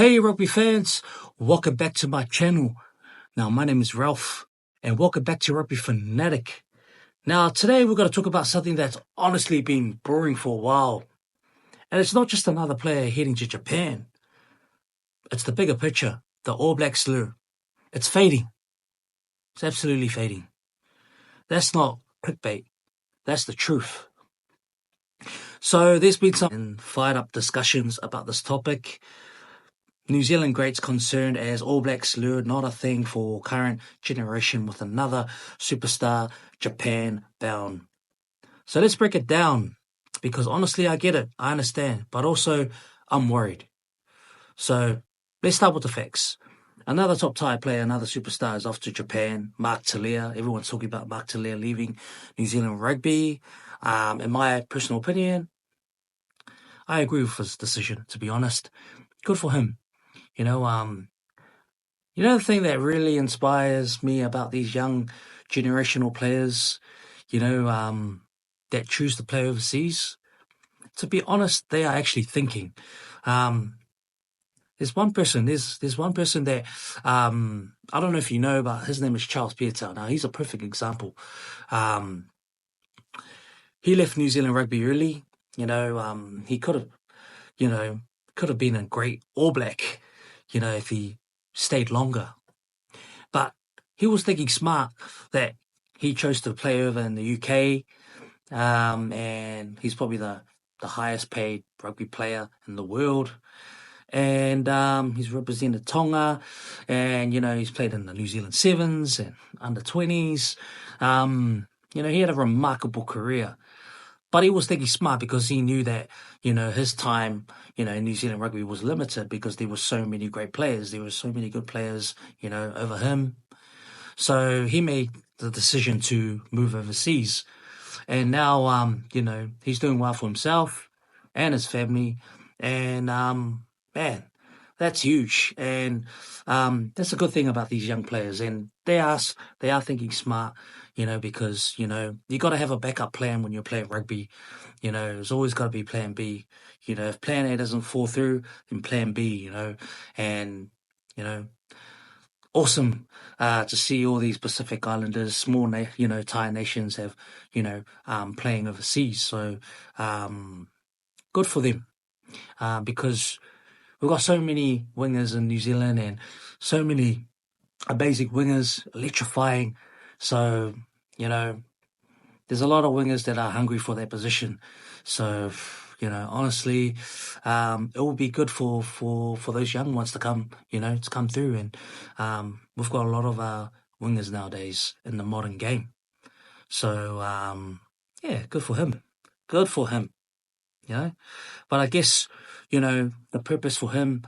Hey rugby fans, welcome back to my channel. Now my name is Ralph and welcome back to Rugby Fanatic. Now today we're going to talk about something that's honestly been brewing for a while. And it's not just another player heading to Japan. It's the bigger picture, the All Blacks allure. It's fading. It's absolutely fading. That's not clickbait. That's the truth. So there's been some fired up discussions about this topic. New Zealand greats concerned as All Blacks allure not a thing for current generation with another superstar Japan bound. So let's break it down because honestly I get it, I understand, but also I'm worried. So let's start with the facts. Another top tier player, another superstar is off to Japan, Mark Telea. Everyone's talking about Mark Telea leaving New Zealand Rugby. In my personal opinion, I agree with his decision, to be honest. Good for him. You know the thing that really inspires me about these young generational players, that choose to play overseas? To be honest, they are actually thinking. There's one person that, I don't know if you know, but his name is Charles Piutau. Now, he's a perfect example. He left New Zealand Rugby early. He could have been a great All Black, if he stayed longer. But he was thinking smart that he chose to play over in the UK, and he's probably the highest paid rugby player in the world. And he's represented Tonga, and, he's played in the New Zealand Sevens and under-20s. He had a remarkable career. But he was thinking smart because he knew that, his time, in New Zealand Rugby was limited because there were so many great players. There were so many good players, over him. So he made the decision to move overseas. And now, he's doing well for himself and his family. And, man, that's huge. And that's a good thing about these young players. And they are thinking smart, because, you got to have a backup plan when you're playing rugby. There's always got to be plan B. If plan A doesn't fall through, then plan B, and, awesome to see all these Pacific Islanders, small, Thai nations have, playing overseas. So good for them because we've got so many wingers in New Zealand and so many amazing wingers, electrifying. So, there's a lot of wingers that are hungry for their position. So, honestly, it will be good for those young ones to come through. And we've got a lot of wingers nowadays in the modern game. So, good for him. Good for him, But I guess, the purpose for him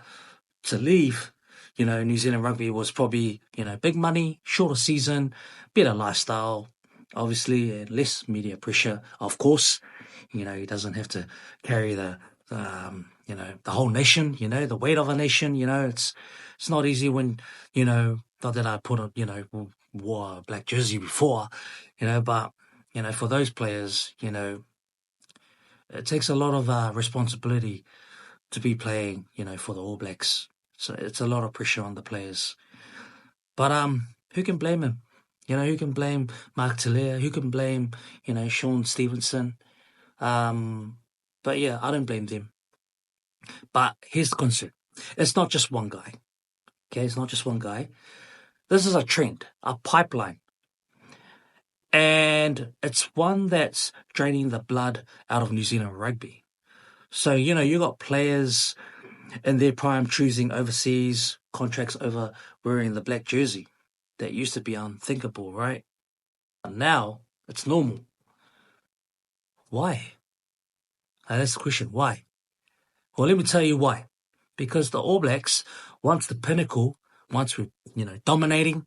to leave, New Zealand Rugby was probably, big money, shorter season, better lifestyle, obviously, and less media pressure, of course. He doesn't have to carry the whole nation, the weight of a nation. It's not easy when, not that I wore a black jersey before, but, for those players, it takes a lot of responsibility to be playing, for the All Blacks. So it's a lot of pressure on the players. But who can blame him? Who can blame Mark Telea? Who can blame, Sean Stevenson? But yeah, I don't blame them. But here's the concern. It's not just one guy. Okay, it's not just one guy. This is a trend, a pipeline. And it's one that's draining the blood out of New Zealand Rugby. So, you got players in their prime choosing overseas contracts over wearing the black jersey. That used to be unthinkable, right? But now, it's normal. Why? That's the question. Why? Well, let me tell you why. Because the All Blacks, once the pinnacle, once we're, dominating,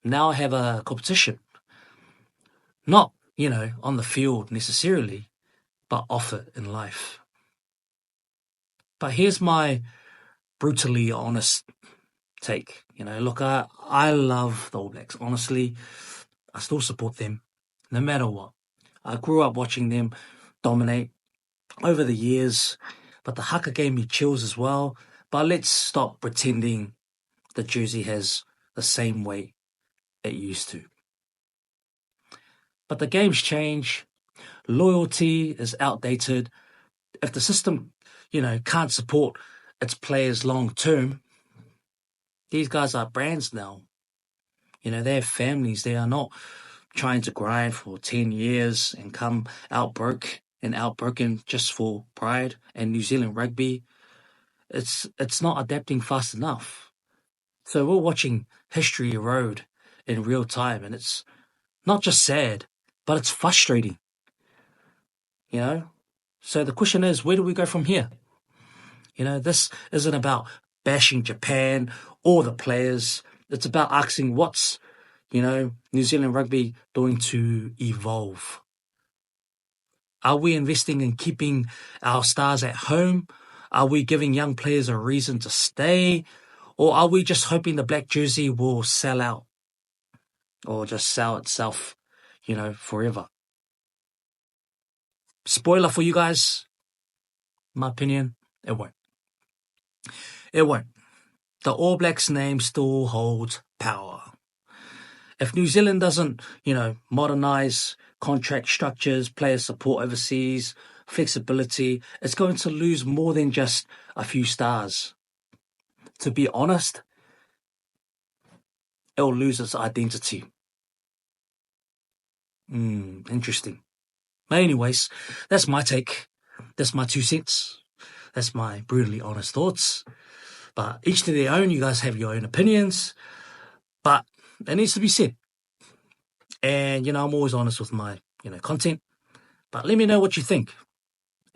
now have a competition. Not, on the field necessarily, but off it in life. But here's my brutally honest take. Look, I love the All Blacks. Honestly, I still support them, no matter what. I grew up watching them dominate over the years, but the haka gave me chills as well. But let's stop pretending the jersey has the same weight it used to. But the game's change. Loyalty is outdated. If the system, can't support its players long term, these guys are brands now. They have families. They are not trying to grind for 10 years and come out broken just for pride. And New Zealand Rugby, it's not adapting fast enough. So we're watching history erode in real time, and it's not just sad, but it's frustrating. So the question is, where do we go from here? This isn't about bashing Japan or the players. It's about asking what's, New Zealand Rugby doing to evolve. Are we investing in keeping our stars at home? Are we giving young players a reason to stay? Or are we just hoping the black jersey will sell out? Or just sell itself, forever? Spoiler for you guys, my opinion, it won't. It won't. The All Blacks name still holds power. If New Zealand doesn't, modernise contract structures, player support overseas, flexibility, it's going to lose more than just a few stars. To be honest, it'll lose its identity. Interesting. But anyways, that's my take. That's my 2 cents. That's my brutally honest thoughts. But each to their own. You guys have your own opinions. But it needs to be said. And, I'm always honest with my, content. But let me know what you think.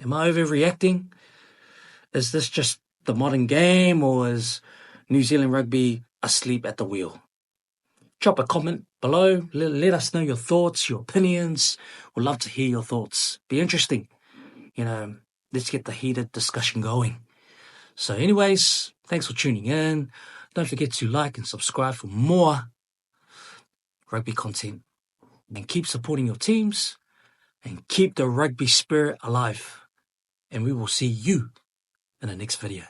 Am I overreacting? Is this just the modern game, or is New Zealand Rugby asleep at the wheel? Drop a comment below. Let us know your thoughts, your opinions. We'd love to hear your thoughts. Be interesting. Let's get the heated discussion going. So anyways, thanks for tuning in. Don't forget to like and subscribe for more rugby content. And keep supporting your teams and keep the rugby spirit alive. And we will see you in the next video.